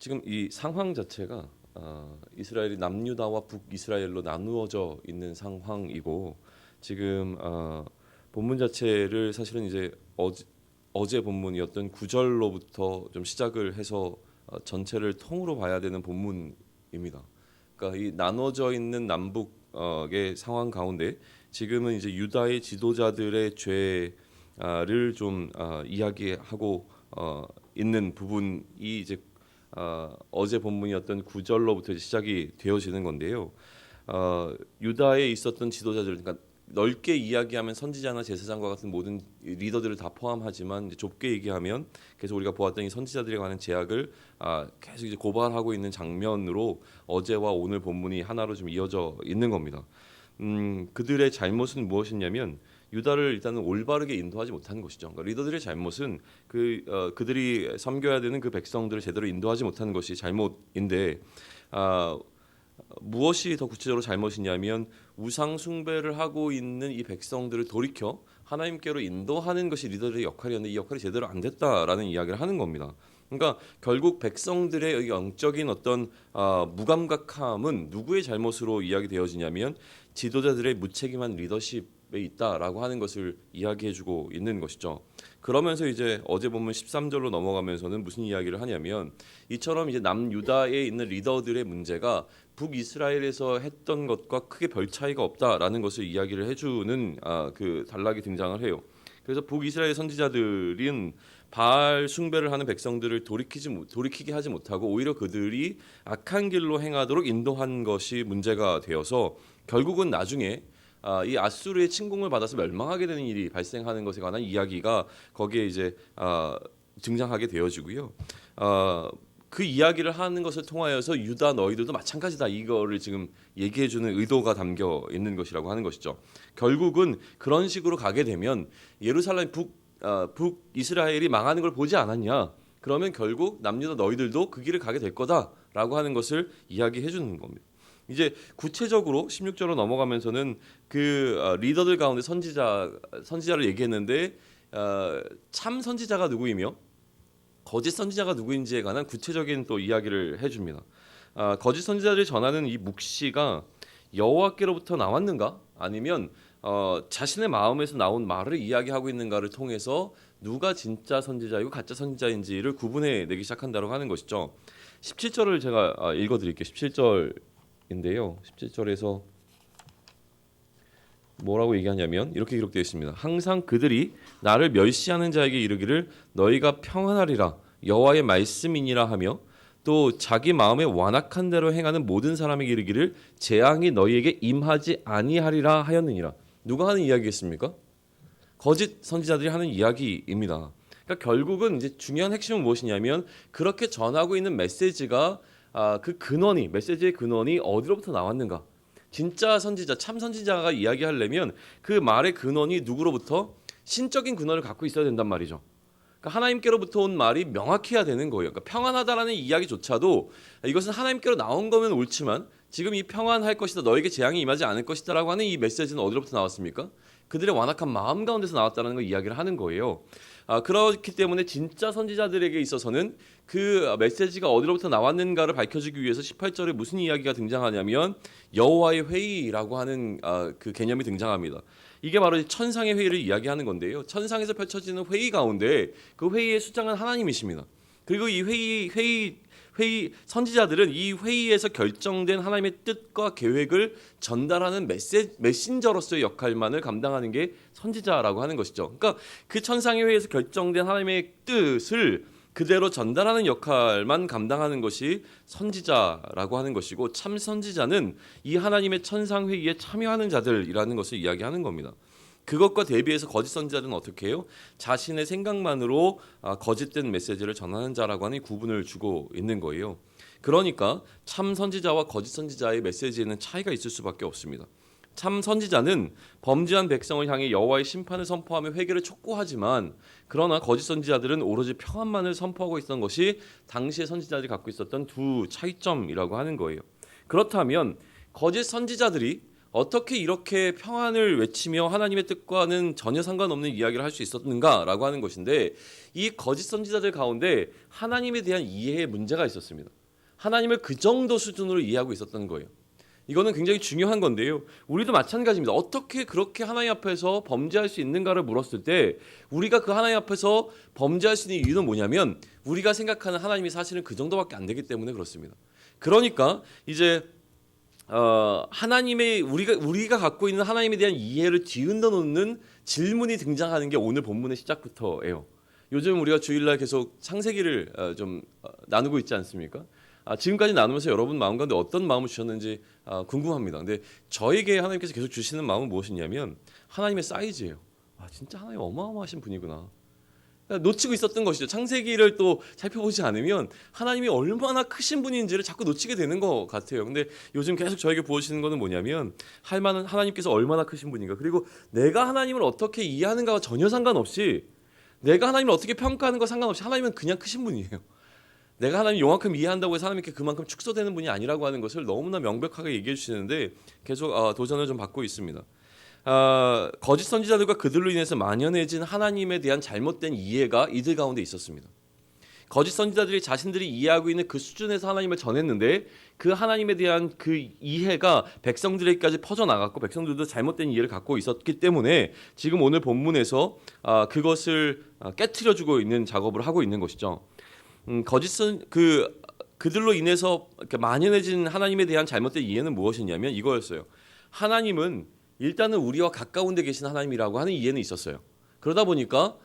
지금 이 상황 자체가 이스라엘이 남유다와 북이스라엘로 나누어져 있는 상황이고 지금 본문 자체를 사실은 이제 어제 본문이었던 9절로부터 좀 시작을 해서 전체를 통으로 봐야 되는 본문입니다. 그러니까 이 나눠져 있는 남북의 상황 가운데 지금은 이제 유다의 지도자들의 죄를 좀 이야기하고 있는 부분이 이제 어제 본문이었던 9절로부터 시작이 되어지는 건데요. 유다에 있었던 지도자들, 그러니까 넓게 이야기하면 선지자나 제사장과 같은 모든 리더들을 다 포함하지만 이제 좁게 얘기하면 계속 우리가 보았던 이 선지자들에 관한 제약을 계속 이제 고발하고 있는 장면으로 어제와 오늘 본문이 하나로 좀 이어져 있는 겁니다. 그들의 잘못은 무엇이냐면 유다를 일단은 올바르게 인도하지 못하는 것이죠. 그러니까 리더들의 잘못은 그들이 섬겨야 되는 그 백성들을 제대로 인도하지 못하는 것이 잘못인데 무엇이 더 구체적으로 잘못이냐면 우상 숭배를 하고 있는 이 백성들을 돌이켜 하나님께로 인도하는 것이 리더들의 역할이었는데 이 역할이 제대로 안 됐다라는 이야기를 하는 겁니다. 그러니까 결국 백성들의 영적인 어떤 무감각함은 누구의 잘못으로 이야기되어지냐면 지도자들의 무책임한 리더십에 있다라고 하는 것을 이야기해주고 있는 것이죠. 그러면서 이제 어제 보면 13절로 넘어가면서는 무슨 이야기를 하냐면 이처럼 이제 남유다에 있는 리더들의 문제가 북이스라엘에서 했던 것과 크게 별 차이가 없다라는 것을 이야기를 해주는 그 단락이 등장을 해요. 그래서 북이스라엘 선지자들은 바알 숭배를 하는 백성들을 돌이키게 하지 못하고 오히려 그들이 악한 길로 행하도록 인도한 것이 문제가 되어서 결국은 나중에 이 아수르의 침공을 받아서 멸망하게 되는 일이 발생하는 것에 관한 이야기가 거기에 이제 등장하게 되어지고요. 그 이야기를 하는 것을 통하여서 유다 너희들도 마찬가지다 이거를 지금 얘기해주는 의도가 담겨 있는 것이라고 하는 것이죠. 결국은 그런 식으로 가게 되면 예루살렘 북이스라엘이 망하는 걸 보지 않았냐? 그러면 결국 남유다 너희들도 그 길을 가게 될 거다라고 하는 것을 이야기해 주는 겁니다. 이제 구체적으로 16절로 넘어가면서는 그 리더들 가운데 선지자를 얘기했는데 참 선지자가 누구이며 거짓 선지자가 누구인지에 관한 구체적인 또 이야기를 해줍니다. 거짓 선지자들이 전하는 이 묵시가 여호와께로부터 나왔는가 아니면 자신의 마음에서 나온 말을 이야기하고 있는가를 통해서 누가 진짜 선지자이고 가짜 선지자인지를 구분해내기 시작한다고 하는 것이죠. 17절을 제가 읽어드릴게요. 17절인데요. 17절에서 뭐라고 얘기하냐면 이렇게 기록되어 있습니다. 항상 그들이 나를 멸시하는 자에게 이르기를 너희가 평안하리라 여호와의 말씀이니라 하며 또 자기 마음에 완악한 대로 행하는 모든 사람에게 이르기를 재앙이 너희에게 임하지 아니하리라 하였느니라. 누가 하는 이야기겠습니까? 거짓 선지자들이 하는 이야기입니다. 그러니까 결국은 이제 중요한 핵심은 무엇이냐면 그렇게 전하고 있는 메시지가 메시지의 근원이 어디로부터 나왔는가? 진짜 선지자, 참 선지자가 이야기하려면 그 말의 근원이 누구로부터 신적인 근원을 갖고 있어야 된단 말이죠. 그러니까 하나님께로부터 온 말이 명확해야 되는 거예요. 그러니까 평안하다라는 이야기조차도 이것은 하나님께로 나온 거면 옳지만 지금 이 평안할 것이다, 너에게 재앙이 임하지 않을 것이다라고 하는 이 메시지는 어디로부터 나왔습니까? 그들의 완악한 마음 가운데서 나왔다는 걸 이야기를 하는 거예요. 그렇기 때문에 진짜 선지자들에게 있어서는 그 메시지가 어디로부터 나왔는가를 밝혀주기 위해서 18절에 무슨 이야기가 등장하냐면 여호와의 회의라고 하는 그 개념이 등장합니다. 이게 바로 천상의 회의를 이야기하는 건데요. 천상에서 펼쳐지는 회의 가운데 그 회의의 수장은 하나님이십니다. 그리고 이 회의 선지자들은 이 회의에서 결정된 하나님의 뜻과 계획을 전달하는 메신저로서의 역할만을 감당하는 게 선지자라고 하는 것이죠. 그러니까 그 천상의 회의에서 결정된 하나님의 뜻을 그대로 전달하는 역할만 감당하는 것이 선지자라고 하는 것이고 참 선지자는 이 하나님의 천상 회의에 참여하는 자들이라는 것을 이야기하는 겁니다. 그것과 대비해서 거짓 선지자들은 어떻게 해요? 자신의 생각만으로 거짓된 메시지를 전하는 자라고 하는 구분을 주고 있는 거예요. 그러니까 참 선지자와 거짓 선지자의 메시지에는 차이가 있을 수밖에 없습니다. 참 선지자는 범죄한 백성을 향해 여호와의 심판을 선포하며 회개를 촉구하지만 그러나 거짓 선지자들은 오로지 평안만을 선포하고 있었던 것이 당시의 선지자들이 갖고 있었던 두 차이점이라고 하는 거예요. 그렇다면 거짓 선지자들이 어떻게 이렇게 평안을 외치며 하나님의 뜻과는 전혀 상관없는 이야기를 할 수 있었는가라고 하는 것인데, 이 거짓 선지자들 가운데 하나님에 대한 이해에 문제가 있었습니다. 하나님을 그 정도 수준으로 이해하고 있었던 거예요. 이거는 굉장히 중요한 건데요. 우리도 마찬가지입니다. 어떻게 그렇게 하나님 앞에서 범죄할 수 있는가를 물었을 때, 우리가 그 하나님 앞에서 범죄할 수 있는 이유는 뭐냐면, 우리가 생각하는 하나님이 사실은 그 정도밖에 안 되기 때문에 그렇습니다. 그러니까 이제 하나님의 우리가 갖고 있는 하나님에 대한 이해를 뒤흔들어 놓는 질문이 등장하는 게 오늘 본문의 시작부터예요. 요즘 우리가 주일날 계속 창세기를 나누고 있지 않습니까? 지금까지 나누면서 여러분 마음 가운데 어떤 마음을 주셨는지 궁금합니다. 근데 저에게 하나님께서 계속 주시는 마음은 무엇이냐면 하나님의 사이즈예요. 진짜 하나님 어마어마하신 분이구나. 놓치고 있었던 것이죠. 창세기를 또 살펴보지 않으면 하나님이 얼마나 크신 분인지를 자꾸 놓치게 되는 것 같아요. 근데 요즘 계속 저에게 부어주시는 것은 뭐냐면, 할 만한 하나님께서 얼마나 크신 분인가, 그리고 내가 하나님을 어떻게 이해하는가와 전혀 상관없이, 내가 하나님을 어떻게 평가하는가 상관없이 하나님은 그냥 크신 분이에요. 내가 하나님 요만큼 이해한다고 해서 하나님께 그만큼 축소되는 분이 아니라고 하는 것을 너무나 명백하게 얘기해 주시는데, 계속 도전을 좀 받고 있습니다. 거짓 선지자들과 그들로 인해서 만연해진 하나님에 대한 잘못된 이해가 이들 가운데 있었습니다. 거짓 선지자들이 자신들이 이해하고 있는 그 수준에서 하나님을 전했는데, 그 하나님에 대한 그 이해가 백성들에게까지 퍼져나갔고, 백성들도 잘못된 이해를 갖고 있었기 때문에 지금 오늘 본문에서 그것을 깨트려주고 있는 작업을 하고 있는 것이죠. 그들로 인해서 만연해진 하나님에 대한 잘못된 이해는 무엇이냐면 이거였어요. 하나님은 일단은 우리와 가까운 데 계신 하나님이라고 하는 이해는 있었어요. 그러다 보니까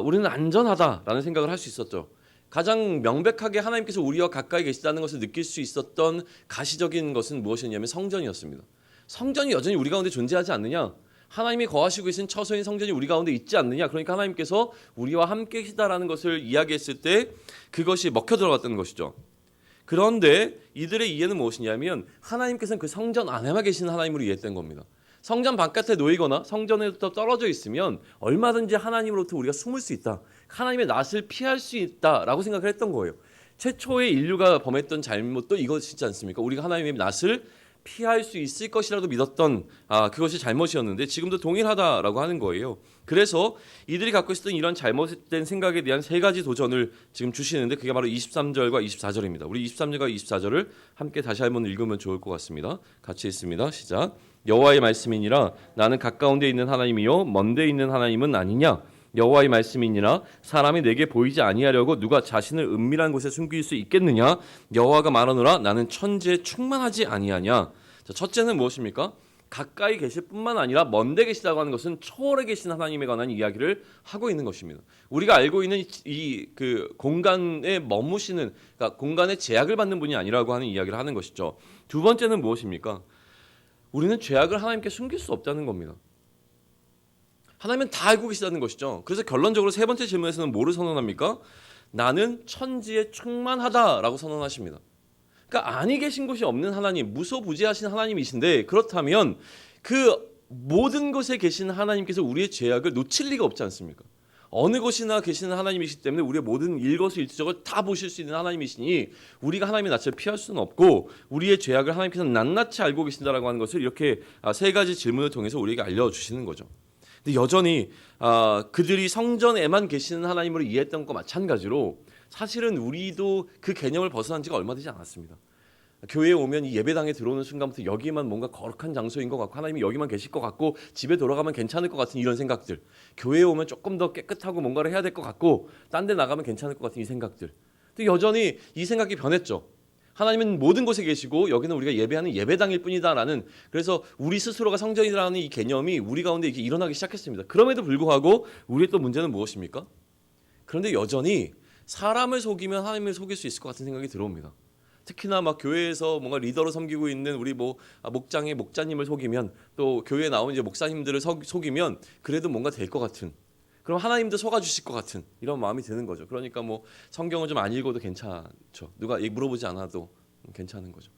우리는 안전하다라는 생각을 할 수 있었죠. 가장 명백하게 하나님께서 우리와 가까이 계시다는 것을 느낄 수 있었던 가시적인 것은 무엇이냐면 성전이었습니다. 성전이 여전히 우리 가운데 존재하지 않느냐? 하나님이 거하시고 계신 처소인 성전이 우리 가운데 있지 않느냐? 그러니까 하나님께서 우리와 함께 계시다라는 것을 이야기했을 때 그것이 먹혀 들어갔던 것이죠. 그런데 이들의 이해는 무엇이냐면, 하나님께서는 그 성전 안에만 계시는 하나님으로 이해했던 겁니다. 성전 바깥에 놓이거나 성전에부터 떨어져 있으면 얼마든지 하나님으로부터 우리가 숨을 수 있다, 하나님의 낯을 피할 수 있다라고 생각을 했던 거예요. 최초의 인류가 범했던 잘못도 이것이지 않습니까? 우리가 하나님의 낯을 피할 수 있을 것이라도 믿었던 그것이 잘못이었는데, 지금도 동일하다라고 하는 거예요. 그래서 이들이 갖고 있었던 이런 잘못된 생각에 대한 세 가지 도전을 지금 주시는데, 그게 바로 23절과 24절입니다. 우리 23절과 24절을 함께 다시 한번 읽으면 좋을 것 같습니다. 같이 읽습니다. 시작. 여호와의 말씀이니라 나는 가까운 데 있는 하나님이요 먼 데 있는 하나님은 아니냐. 여호와의 말씀이니라 사람이 내게 보이지 아니하려고 누가 자신을 은밀한 곳에 숨길 수 있겠느냐. 여호와가 말하노라 나는 천지에 충만하지 아니하냐. 자, 첫째는 무엇입니까? 가까이 계실 뿐만 아니라 먼데 계시다고 하는 것은 초월에 계신 하나님에 관한 이야기를 하고 있는 것입니다. 우리가 알고 있는 이 공간에 머무시는, 그러니까 공간에 제약을 받는 분이 아니라고 하는 이야기를 하는 것이죠. 두 번째는 무엇입니까? 우리는 죄악을 하나님께 숨길 수 없다는 겁니다. 하나님은 다 알고 계시다는 것이죠. 그래서 결론적으로 세 번째 질문에서는 뭐를 선언합니까? 나는 천지에 충만하다라고 선언하십니다. 그러니까 아니 계신 곳이 없는 하나님, 무소부재하신 하나님이신데, 그렇다면 그 모든 곳에 계신 하나님께서 우리의 죄악을 놓칠 리가 없지 않습니까? 어느 곳이나 계시는 하나님이시기 때문에 우리의 모든 일거수일투족을 다 보실 수 있는 하나님이시니 우리가 하나님의 낯을 피할 수는 없고, 우리의 죄악을 하나님께서 낱낱이 알고 계신다라고 하는 것을 이렇게 세 가지 질문을 통해서 우리에게 알려주시는 거죠. 근데 여전히 그들이 성전에만 계시는 하나님으로 이해했던 것과 마찬가지로 사실은 우리도 그 개념을 벗어난 지가 얼마 되지 않았습니다. 교회에 오면 이 예배당에 들어오는 순간부터 여기만 뭔가 거룩한 장소인 것 같고, 하나님이 여기만 계실 것 같고, 집에 돌아가면 괜찮을 것 같은 이런 생각들, 교회에 오면 조금 더 깨끗하고 뭔가를 해야 될 것 같고, 딴 데 나가면 괜찮을 것 같은 이 생각들. 근데 여전히 이 생각이 변했죠. 하나님은 모든 곳에 계시고 여기는 우리가 예배하는 예배당일 뿐이다라는, 그래서 우리 스스로가 성전이라는 이 개념이 우리 가운데 이렇게 일어나기 시작했습니다. 그럼에도 불구하고 우리의 또 문제는 무엇입니까? 그런데 여전히 사람을 속이면 하나님을 속일 수 있을 것 같은 생각이 들어옵니다. 특히나 막 교회에서 뭔가 리더로 섬기고 있는 우리 목장의 목자님을 속이면, 또 교회에 나온 이제 목사님들을 속이면 그래도 뭔가 될 것 같은, 그럼 하나님도 속아주실 것 같은 이런 마음이 드는 거죠. 그러니까 성경을 좀 안 읽어도 괜찮죠. 누가 물어보지 않아도 괜찮은 거죠.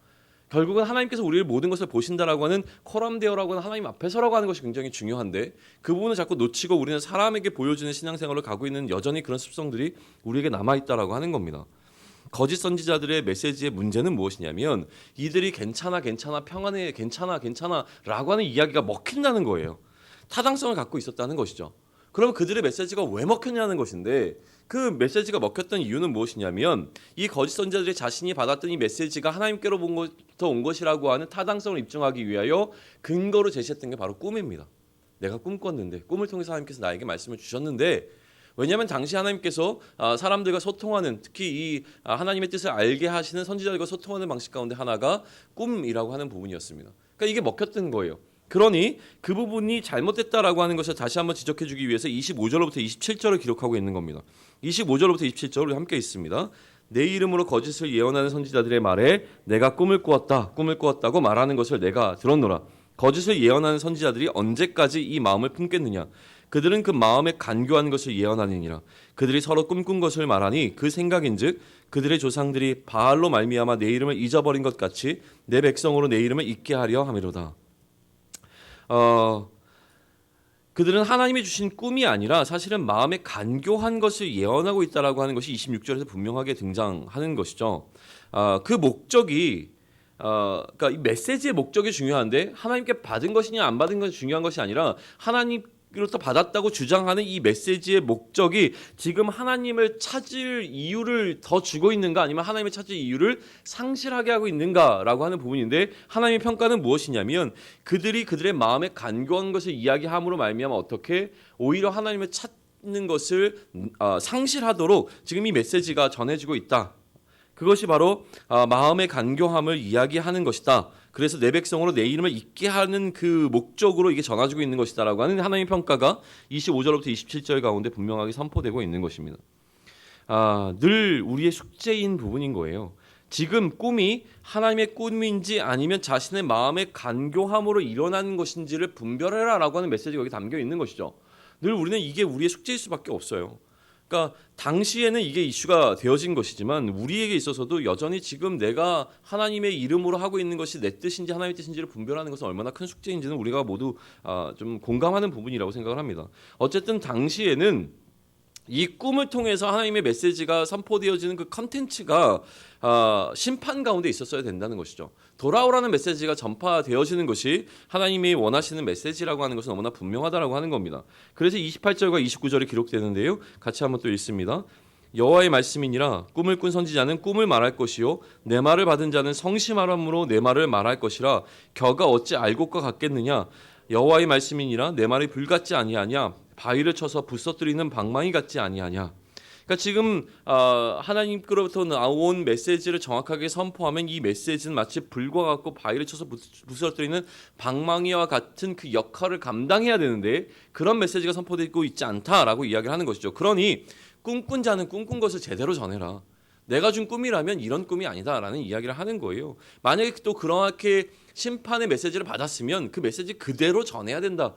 결국은 하나님께서 우리를 모든 것을 보신다라고 하는 코람데오라고 하는 하나님 앞에 서라고 하는 것이 굉장히 중요한데, 그 부분을 자꾸 놓치고 우리는 사람에게 보여주는 신앙생활을 가고 있는 여전히 그런 습성들이 우리에게 남아있다라고 하는 겁니다. 거짓 선지자들의 메시지의 문제는 무엇이냐면 이들이 괜찮아 괜찮아 평안해 괜찮아 괜찮아라고 하는 이야기가 먹힌다는 거예요. 타당성을 갖고 있었다는 것이죠. 그럼 그들의 메시지가 왜 먹혔냐는 것인데 그 메시지가 먹혔던 이유는 무엇이냐면 이 거짓 선지자들이 자신이 받았던 이 메시지가 하나님께로부터 온 것이라고 하는 타당성을 입증하기 위하여 근거로 제시했던 게 바로 꿈입니다. 내가 꿈꿨는데 꿈을 통해서 하나님께서 나에게 말씀을 주셨는데 왜냐하면 당시 하나님께서 사람들과 소통하는 특히 이 하나님의 뜻을 알게 하시는 선지자들과 소통하는 방식 가운데 하나가 꿈이라고 하는 부분이었습니다. 그러니까 이게 먹혔던 거예요. 그러니 그 부분이 잘못됐다라고 하는 것을 다시 한번 지적해주기 위해서 25절로부터 27절을 기록하고 있는 겁니다. 25절로부터 27절을 함께 있습니다. 내 이름으로 거짓을 예언하는 선지자들의 말에 내가 꿈을 꾸었다고 말하는 것을 내가 들었노라. 거짓을 예언하는 선지자들이 언제까지 이 마음을 품겠느냐. 그들은 그 마음에 간교한 것을 예언하느니라. 그들이 서로 꿈꾼 것을 말하니 그 생각인즉 그들의 조상들이 바알로 말미암아 내 이름을 잊어버린 것 같이 내 백성으로 내 이름을 잊게 하려 함이로다. 그들은 하나님이 주신 꿈이 아니라 사실은 마음에 간교한 것을 예언하고 있다라고 하는 것이 26절에서 분명하게 등장하는 것이죠. 그 목적이 그러니까 이 메시지의 목적이 중요한데 하나님께 받은 것이냐 안 받은 것이 중요한 것이 아니라 하나님으로부터 받았다고 주장하는 이 메시지의 목적이 지금 하나님을 찾을 이유를 더 주고 있는가 아니면 하나님을 찾을 이유를 상실하게 하고 있는가라고 하는 부분인데 하나님의 평가는 무엇이냐면 그들이 그들의 마음에 간교한 것을 이야기함으로 말미암아 어떻게 오히려 하나님을 찾는 것을 상실하도록 지금 이 메시지가 전해지고 있다. 그것이 바로 마음의 간교함을 이야기하는 것이다. 그래서 내 백성으로 내 이름을 잊게 하는 그 목적으로 이게 전해지고 있는 것이다라고 하는 하나님의 평가가 25절부터 27절 가운데 분명하게 선포되고 있는 것입니다. 늘 우리의 숙제인 부분인 거예요. 지금 꿈이 하나님의 꿈인지 아니면 자신의 마음의 간교함으로 일어나는 것인지를 분별해라라고 하는 메시지가 여기 담겨 있는 것이죠. 늘 우리는 이게 우리의 숙제일 수밖에 없어요. 그러니까 당시에는 이게 이슈가 되어진 것이지만 우리에게 있어서도 여전히 지금 내가 하나님의 이름으로 하고 있는 것이 내 뜻인지 하나님의 뜻인지를 분별하는 것은 얼마나 큰 숙제인지는 우리가 모두 좀 공감하는 부분이라고 생각을 합니다. 어쨌든 당시에는 이 꿈을 통해서 하나님의 메시지가 선포되어지는 그 컨텐츠가 심판 가운데 있었어야 된다는 것이죠. 돌아오라는 메시지가 전파되어지는 것이 하나님이 원하시는 메시지라고 하는 것은 너무나 분명하다라고 하는 겁니다. 그래서 28절과 29절이 기록되는데요. 같이 한번 또 읽습니다. 여호와의 말씀이니라 꿈을 꾼 선지자는 꿈을 말할 것이요 내 말을 받은 자는 성심하람으로 내 말을 말할 것이라 겨가 어찌 알곡과 같겠느냐. 여호와의 말씀이니라 내 말이 불같지 아니하냐. 바위를 쳐서 부서뜨리는 방망이 같지 아니하냐. 그러니까 지금 하나님께로부터 나온 메시지를 정확하게 선포하면 이 메시지는 마치 불과 같고 바위를 쳐서 부서뜨리는 방망이와 같은 그 역할을 감당해야 되는데 그런 메시지가 선포되고 있지 않다라고 이야기를 하는 것이죠. 그러니 꿈꾼 자는 꿈꾼 것을 제대로 전해라. 내가 준 꿈이라면 이런 꿈이 아니다라는 이야기를 하는 거예요. 만약에 또 그렇게 심판의 메시지를 받았으면 그 메시지 그대로 전해야 된다.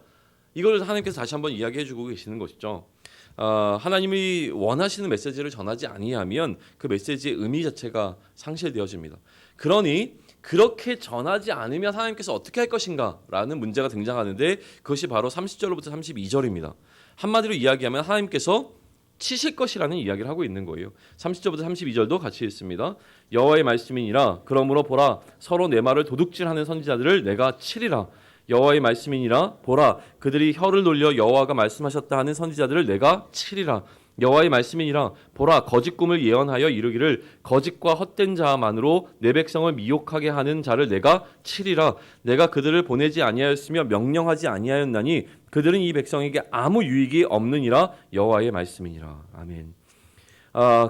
이걸 하나님께서 다시 한번 이야기해주고 계시는 것이죠. 하나님이 원하시는 메시지를 전하지 아니하면 그 메시지의 의미 자체가 상실되어집니다. 그러니 그렇게 전하지 않으면 하나님께서 어떻게 할 것인가라는 문제가 등장하는데 그것이 바로 30절로부터 32절입니다. 한마디로 이야기하면 하나님께서 치실 것이라는 이야기를 하고 있는 거예요. 30절부터 32절도 같이 읽습니다. 여호와의 말씀이니라 그러므로 보라 서로 내 말을 도둑질하는 선지자들을 내가 치리라. 여호와의 말씀이니라 보라 그들이 혀를 돌려 여호와가 말씀하셨다 하는 선지자들을 내가 치리라. 여호와의 말씀이니라 보라 거짓 꿈을 예언하여 이르기를 거짓과 헛된 자만으로 내 백성을 미혹하게 하는 자를 내가 치리라. 내가 그들을 보내지 아니하였으며 명령하지 아니하였나니 그들은 이 백성에게 아무 유익이 없느니라. 여호와의 말씀이니라. 아멘.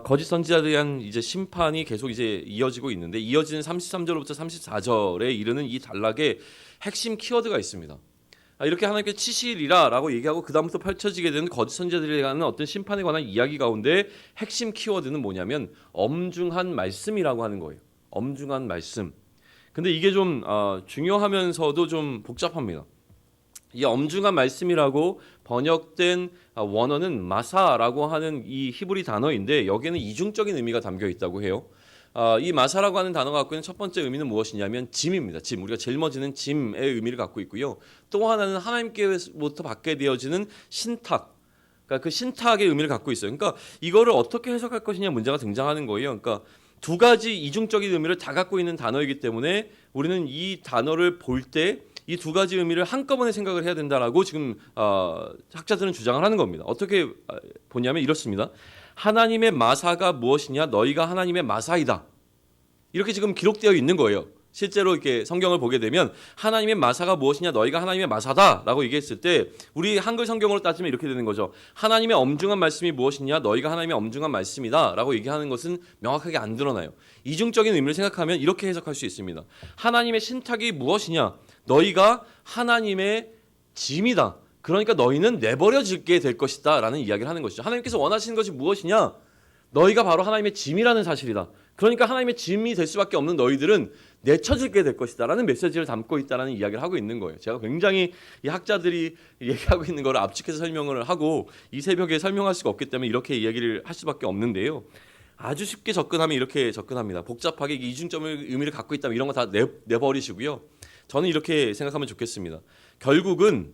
거짓 선지자들에 대한 이제 심판이 계속 이제 이어지고 있는데 이어지는 33절부터 34절에 이르는 이 단락에 핵심 키워드가 있습니다. 이렇게 하나님께 치시리라라고 얘기하고 그 다음부터 펼쳐지게 되는 거짓 선지자들에 관한 어떤 심판에 관한 이야기 가운데 핵심 키워드는 뭐냐면 엄중한 말씀이라고 하는 거예요. 엄중한 말씀. 근데 이게 좀 중요하면서도 좀 복잡합니다. 이 엄중한 말씀이라고 번역된 원어는 마사라고 하는 이 히브리 단어인데 여기에는 이중적인 의미가 담겨 있다고 해요. 이 마사라고 하는 단어가 갖고 있는 첫 번째 의미는 무엇이냐면 짐입니다. 짐, 우리가 짊어지는 짐의 의미를 갖고 있고요. 또 하나는 하나님께로부터 받게 되어지는 신탁, 그러니까 그 신탁의 의미를 갖고 있어요. 그러니까 이거를 어떻게 해석할 것이냐 문제가 등장하는 거예요. 그러니까 두 가지 이중적인 의미를 다 갖고 있는 단어이기 때문에 우리는 이 단어를 볼 때 이 두 가지 의미를 한꺼번에 생각을 해야 된다라고 지금 학자들은 주장을 하는 겁니다. 어떻게 보냐면 이렇습니다. 하나님의 마사가 무엇이냐? 너희가 하나님의 마사이다. 이렇게 지금 기록되어 있는 거예요. 실제로 이렇게 성경을 보게 되면 하나님의 마사가 무엇이냐? 너희가 하나님의 마사다라고 얘기했을 때 우리 한글 성경으로 따지면 이렇게 되는 거죠. 하나님의 엄중한 말씀이 무엇이냐? 너희가 하나님의 엄중한 말씀이다라고 얘기하는 것은 명확하게 안 드러나요. 이중적인 의미를 생각하면 이렇게 해석할 수 있습니다. 하나님의 신탁이 무엇이냐? 너희가 하나님의 짐이다. 그러니까 너희는 내버려지게 될 것이다 라는 이야기를 하는 것이죠. 하나님께서 원하시는 것이 무엇이냐? 너희가 바로 하나님의 짐이라는 사실이다. 그러니까 하나님의 짐이 될 수밖에 없는 너희들은 내쳐지게 될 것이다 라는 메시지를 담고 있다는 이야기를 하고 있는 거예요. 제가 굉장히 이 학자들이 얘기하고 있는 거를 압축해서 설명을 하고 이 새벽에 설명할 수가 없기 때문에 이렇게 이야기를 할 수밖에 없는데요. 아주 쉽게 접근하면 이렇게 접근합니다. 복잡하게 이중점의 의미를 갖고 있다면 이런 거 다 내버리시고요. 저는 이렇게 생각하면 좋겠습니다. 결국은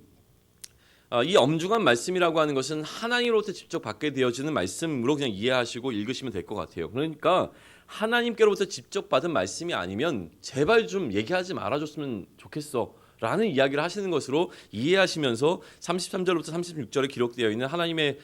이 엄중한 말씀이라고 하는 것은 하나님으로부터 직접 받게 되어지는 말씀으로 그냥 이해하시고 읽으시면 될 것 같아요. 그러니까 하나님께로부터 직접 받은 말씀이 아니면 제발 좀 얘기하지 말아줬으면 좋겠어 라는 이야기를 하시는 것으로 이해하시면서 33절부터 36절에 기록되어 있는 하나님의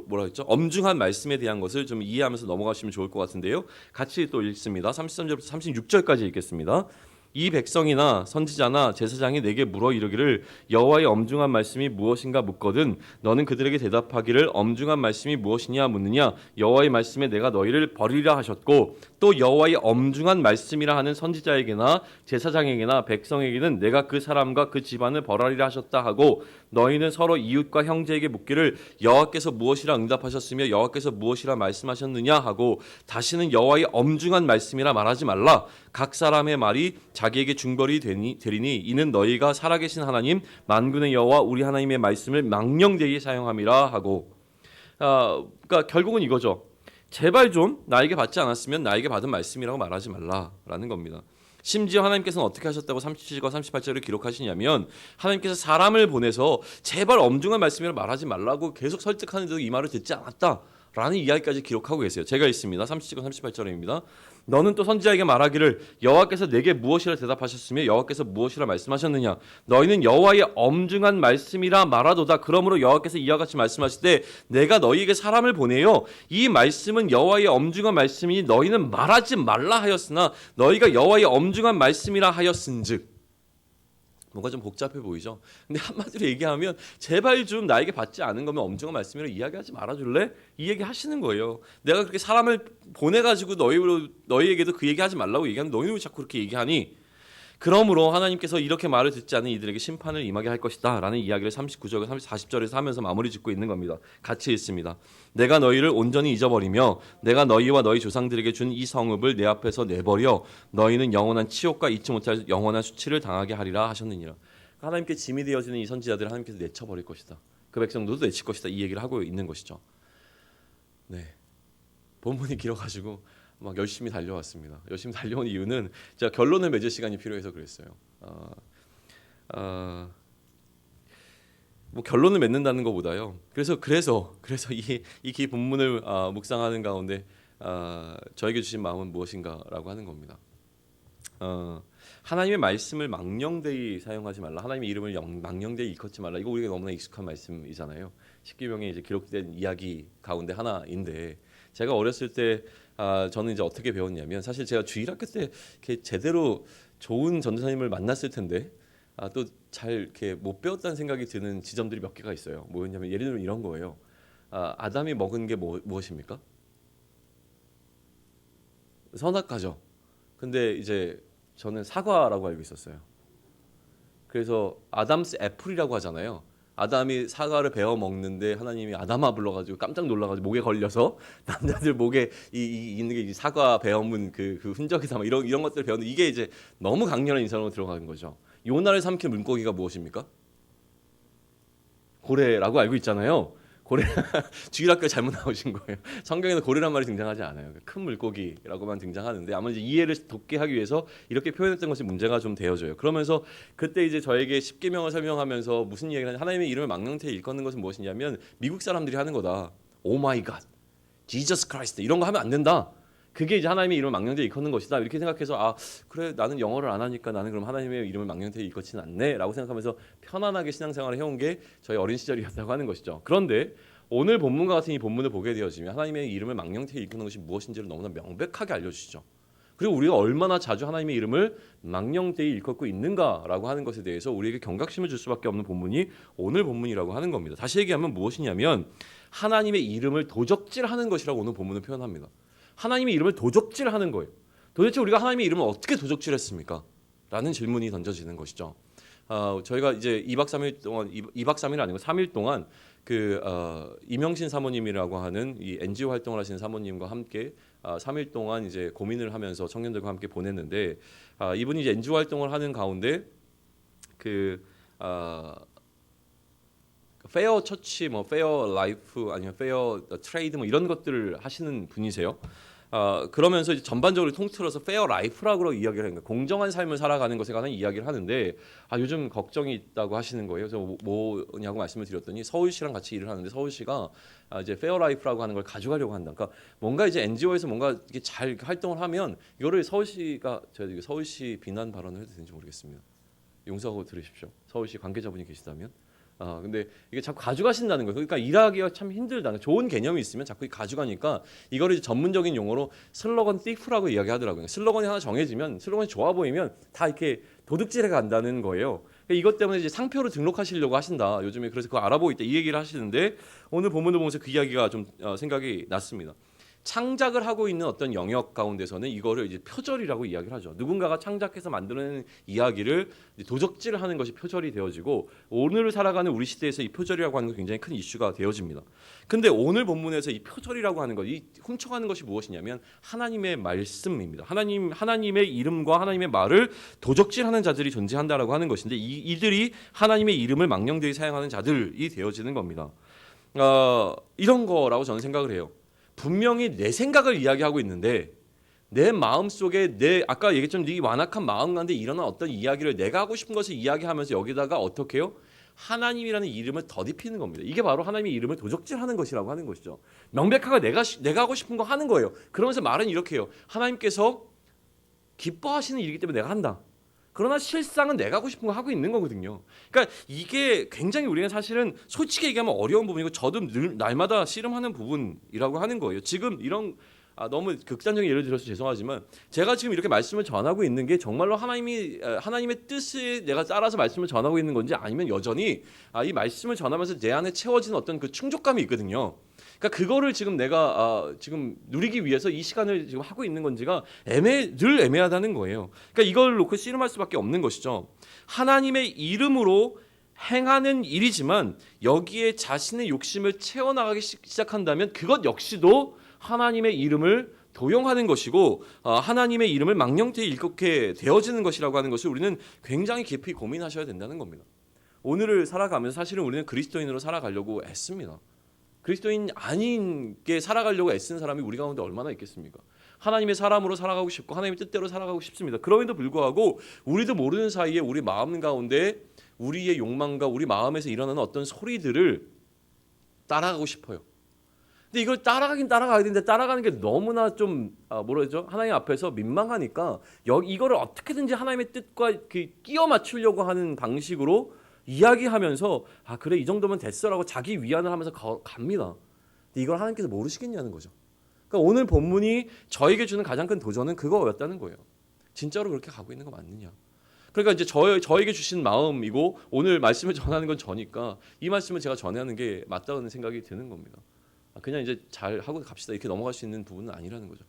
뭐라 했죠? 엄중한 말씀에 대한 것을 좀 이해하면서 넘어가시면 좋을 것 같은데요. 같이 또 읽습니다. 33절부터 36절까지 읽겠습니다. 이 백성이나 선지자나 제사장이 내게 물어 이르기를 여호와의 엄중한 말씀이 무엇인가 묻거든 너는 그들에게 대답하기를 엄중한 말씀이 무엇이냐 묻느냐 여호와의 말씀에 내가 너희를 버리라 하셨고 또 여호와의 엄중한 말씀이라 하는 선지자에게나 제사장에게나 백성에게는 내가 그 사람과 그 집안을 벌하리라 하셨다 하고 너희는 서로 이웃과 형제에게 묻기를 여호와께서 무엇이라 응답하셨으며 여호와께서 무엇이라 말씀하셨느냐 하고 다시는 여호와의 엄중한 말씀이라 말하지 말라 각 사람의 말이 자기에게 중벌이 되리니 이는 너희가 살아계신 하나님 만군의 여호와 우리 하나님의 말씀을 망령되이 사용함이라 하고 그러니까 결국은 이거죠. 제발 좀 나에게 받지 않았으면 나에게 받은 말씀이라고 말하지 말라라는 겁니다. 심지어 하나님께서는 어떻게 하셨다고 37절과 38절을 기록하시냐면 하나님께서 사람을 보내서 제발 엄중한 말씀이라고 말하지 말라고 계속 설득하는데도 이 말을 듣지 않았다라는 이야기까지 기록하고 계세요. 제가 있습니다. 37절 38절입니다. 너는 또 선지자에게 말하기를 여호와께서 내게 무엇이라 대답하셨으며 여호와께서 무엇이라 말씀하셨느냐 너희는 여호와의 엄중한 말씀이라 말하도다 그러므로 여호와께서 이와 같이 말씀하실 때 내가 너희에게 사람을 보내요 이 말씀은 여호와의 엄중한 말씀이니 너희는 말하지 말라 하였으나 너희가 여호와의 엄중한 말씀이라 하였은즉 뭔가 좀 복잡해 보이죠. 근데 한마디로 얘기하면 제발 좀 나에게 받지 않은 거면 엄중한 말씀이라고 이야기하지 말아줄래? 이 얘기 하시는 거예요. 내가 그렇게 사람을 보내가지고 너희에게도 그 얘기하지 말라고 얘기하면 너희는 왜 자꾸 그렇게 얘기하니? 그러므로 하나님께서 이렇게 말을 듣지 않은 이들에게 심판을 임하게 할 것이다 라는 이야기를 39절, 40절에서 하면서 마무리 짓고 있는 겁니다. 같이 읽습니다. 내가 너희를 온전히 잊어버리며 내가 너희와 너희 조상들에게 준 이 성읍을 내 앞에서 내버려 너희는 영원한 치욕과 잊지 못할 영원한 수치를 당하게 하리라 하셨느니라. 하나님께 짐이 되어지는 이 선지자들을 하나님께서 내쳐버릴 것이다. 그 백성들도 내칠 것이다. 이 얘기를 하고 있는 것이죠. 네, 본문이 길어가지고 막 열심히 달려왔습니다. 열심히 달려온 이유는 제가 결론을 맺을 시간이 필요해서 그랬어요. 뭐 결론을 맺는다는 것보다요. 그래서 이 본문을 묵상하는 가운데 저에게 주신 마음은 무엇인가라고 하는 겁니다. 하나님의 말씀을 망령되이 사용하지 말라. 하나님의 이름을 망령되이 일컫지 말라. 이거 우리가 너무나 익숙한 말씀이잖아요. 십계명에 이제 기록된 이야기 가운데 하나인데 제가 어렸을 때 저는 이제 어떻게 배웠냐면 사실 제가 주일학교 때 이렇게 제대로 좋은 전도사님을 만났을 텐데 또 잘 이렇게 못 배웠다는 생각이 드는 지점들이 몇 개가 있어요. 뭐였냐면 예를 들면 이런 거예요. 아담이 먹은 게 무엇입니까? 선악과죠. 근데 이제 저는 사과라고 알고 있었어요. 그래서 아담스 애플이라고 하잖아요. 아담이 사과를 베어 먹는데 하나님이 아담아 불러가지고 깜짝 놀라가지고 목에 걸려서 남자들 목에 있는 게 사과 베어문 그 흔적이다 막 이런 것들을 배웠는데 이게 이제 너무 강렬한 인상으로 들어가는 거죠. 요나를 삼킨 물고기가 무엇입니까? 고래라고 알고 있잖아요. 고래 주일학교 잘못 나오신 거예요. 성경에는 고래란 말이 등장하지 않아요. 큰 물고기라고만 등장하는데 아마 이제 이해를 돕게 하기 위해서 이렇게 표현했던 것이 문제가 좀 되어져요. 그러면서 그때 이제 저에게 십계명을 설명하면서 무슨 얘기를 하냐 하나님의 이름을 망령되이 일컫는 것은 무엇이냐면 미국 사람들이 하는 거다. 오 마이 갓, 지저스 크라이스트 이런 거 하면 안 된다. 그게 이제 하나님의 이름을 망령되이 일컫는 것이다. 이렇게 생각해서 아 그래 나는 영어를 안 하니까 나는 그럼 하나님의 이름을 망령되이 일컫지는 않네라고 생각하면서 편안하게 신앙생활을 해온 게 저희 어린 시절이었다고 하는 것이죠. 그런데 오늘 본문과 같은 이 본문을 보게 되어지면 하나님의 이름을 망령되이 일컫는 것이 무엇인지를 너무나 명백하게 알려주시죠. 그리고 우리가 얼마나 자주 하나님의 이름을 망령되이 일컫고 있는가라고 하는 것에 대해서 우리에게 경각심을 줄 수밖에 없는 본문이 오늘 본문이라고 하는 겁니다. 다시 얘기하면 무엇이냐면 하나님의 이름을 도적질하는 것이라고 오늘 본문은 표현합니다. 하나님의 이름을 도적질하는 거예요. 도대체 우리가 하나님의 이름을 어떻게 도적질했습니까? 라는 질문이 던져지는 것이죠. 저희가 이제 2박 3일 동안 2박 3일 아니고 3일 동안 이명신 사모님이라고 하는 이 NGO 활동을 하시는 사모님과 함께 3일 동안 이제 고민을 하면서 청년들과 함께 보냈는데 이분이 이제 NGO 활동을 하는 가운데 페어 처치, 뭐 페어 라이프 아니면 페어 트레이드 뭐 이런 것들을 하시는 분이세요. 그러면서 이제 전반적으로 통틀어서 페어 라이프라고 이야기를 하는 거예요. 공정한 삶을 살아가는 것에 관한 이야기를 하는데 요즘 걱정이 있다고 하시는 거예요. 그래서 뭐냐고 말씀을 드렸더니 서울시랑 같이 일을 하는데 서울시가 이제 페어 라이프라고 하는 걸 가져가려고 한다. 그러니까 뭔가 이제 NGO에서 뭔가 이렇게 잘 활동을 하면 이거를 서울시가 제가 서울시 비난 발언을 해도 되는지 모르겠습니다. 용서하고 들으십시오. 서울시 관계자분이 계시다면. 근데 이게 자꾸 가져가신다는 거예요. 그러니까 일하기가 참 힘들다. 좋은 개념이 있으면 자꾸 가져가니까 이거를 이제 전문적인 용어로 슬로건 띠프라고 이야기하더라고요. 슬로건이 하나 정해지면 슬로건이 좋아 보이면 다 이렇게 도둑질해 간다는 거예요. 이것 때문에 이제 상표로 등록하시려고 하신다. 요즘에 그래서 그거 알아보고 있다. 이 얘기를 하시는데 오늘 본문을 보면서 그 이야기가 좀 생각이 났습니다. 창작을 하고 있는 어떤 영역 가운데서는 이거를 이제 표절이라고 이야기를 하죠. 누군가가 창작해서 만드는 이야기를 도적질을 하는 것이 표절이 되어지고 오늘을 살아가는 우리 시대에서 이 표절이라고 하는 건 굉장히 큰 이슈가 되어집니다. 근데 오늘 본문에서 이 표절이라고 하는 것, 이 훔쳐가는 것이 무엇이냐면 하나님의 말씀입니다. 하나님의 이름과 하나님의 말을 도적질하는 자들이 존재한다라고 하는 것인데 이들이 하나님의 이름을 망령되이 사용하는 자들이 되어지는 겁니다. 이런 거라고 저는 생각을 해요. 분명히 내 생각을 이야기하고 있는데 내 마음속에 아까 얘기했던 네 완악한 마음 가운데 일어난 어떤 이야기를 내가 하고 싶은 것을 이야기하면서 여기다가 어떻게 해요? 하나님이라는 이름을 덧입히는 겁니다. 이게 바로 하나님의 이름을 도적질하는 것이라고 하는 것이죠. 명백하게 내가 하고 싶은 거 하는 거예요. 그러면서 말은 이렇게 해요. 하나님께서 기뻐하시는 일이기 때문에 내가 한다. 그러나 실상은 내가 하고 싶은 거 하고 있는 거거든요. 그러니까 이게 굉장히 우리는 사실은 솔직히 얘기하면 어려운 부분이고 저도 늘 날마다 씨름하는 부분이라고 하는 거예요. 지금 이런 너무 극단적인 예를 들어서 죄송하지만 제가 지금 이렇게 말씀을 전하고 있는 게 정말로 하나님의 뜻에 내가 따라서 말씀을 전하고 있는 건지 아니면 여전히 이 말씀을 전하면서 내 안에 채워지는 어떤 그 충족감이 있거든요. 그러니까 그거를 지금 내가 지금 누리기 위해서 이 시간을 지금 하고 있는 건지가 늘 애매하다는 거예요. 그러니까 이걸 놓고 씨름할 수밖에 없는 것이죠. 하나님의 이름으로 행하는 일이지만 여기에 자신의 욕심을 채워나가기 시작한다면 그것 역시도 하나님의 이름을 도용하는 것이고 하나님의 이름을 망령되이 일컫게 되어지는 것이라고 하는 것을 우리는 굉장히 깊이 고민하셔야 된다는 겁니다. 오늘을 살아가면서 사실은 우리는 그리스도인으로 살아가려고 애씁니다. 그리스도인 아닌 게 살아가려고 애쓰는 사람이 우리 가운데 얼마나 있겠습니까? 하나님의 사람으로 살아가고 싶고 하나님의 뜻대로 살아가고 싶습니다. 그럼에도 불구하고 우리도 모르는 사이에 우리 마음 가운데 우리의 욕망과 우리 마음에서 일어나는 어떤 소리들을 따라가고 싶어요. 근데 이걸 따라가야 되는데 따라가는 게 너무나 좀 뭐라죠? 하나님 앞에서 민망하니까 이거를 어떻게든지 하나님의 뜻과 끼워 맞추려고 하는 방식으로 이야기하면서 그래 이 정도면 됐어라고 자기 위안을 하면서 갑니다. 근데 이걸 하나님께서 모르시겠냐는 거죠. 그러니까 오늘 본문이 저에게 주는 가장 큰 도전은 그거였다는 거예요. 진짜로 그렇게 가고 있는 거 맞느냐? 그러니까 이제 저에게 주신 마음이고 오늘 말씀을 전하는 건 저니까 이 말씀을 제가 전하는 게 맞다는 생각이 드는 겁니다. 그냥 이제 잘 하고 갑시다 이렇게 넘어갈 수 있는 부분은 아니라는 거죠.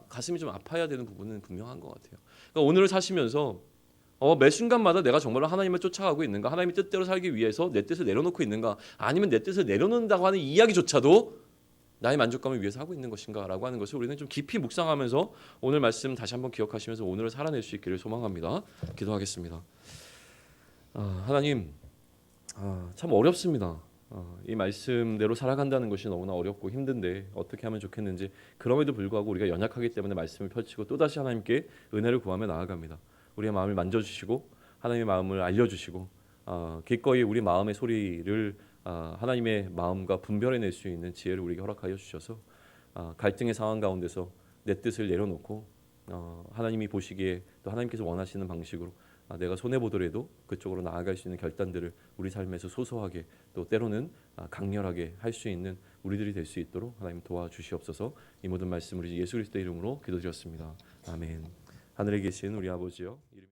가슴이 좀 아파야 되는 부분은 분명한 것 같아요. 그러니까 오늘을 사시면서 매 순간마다 내가 정말로 하나님을 쫓아가고 있는가, 하나님의 뜻대로 살기 위해서 내 뜻을 내려놓고 있는가, 아니면 내 뜻을 내려놓는다고 하는 이야기조차도 나의 만족감을 위해서 하고 있는 것인가라고 하는 것을 우리는 좀 깊이 묵상하면서 오늘 말씀 다시 한번 기억하시면서 오늘을 살아낼 수 있기를 소망합니다. 기도하겠습니다. 하나님, 참 어렵습니다. 이 말씀대로 살아간다는 것이 너무나 어렵고 힘든데 어떻게 하면 좋겠는지, 그럼에도 불구하고 우리가 연약하기 때문에 말씀을 펼치고 또다시 하나님께 은혜를 구하며 나아갑니다. 우리의 마음을 만져주시고 하나님의 마음을 알려주시고 기꺼이 우리 마음의 소리를 하나님의 마음과 분별해낼 수 있는 지혜를 우리에게 허락하여 주셔서 갈등의 상황 가운데서 내 뜻을 내려놓고 하나님이 보시기에 또 하나님께서 원하시는 방식으로 내가 손해 보더라도 그쪽으로 나아갈 수 있는 결단들을 우리 삶에서 소소하게 또 때로는 강렬하게 할 수 있는 우리들이 될 수 있도록 하나님 도와주시옵소서. 이 모든 말씀 우리 예수 그리스도의 이름으로 기도드렸습니다. 아멘. 하늘에 계신 우리 아버지여.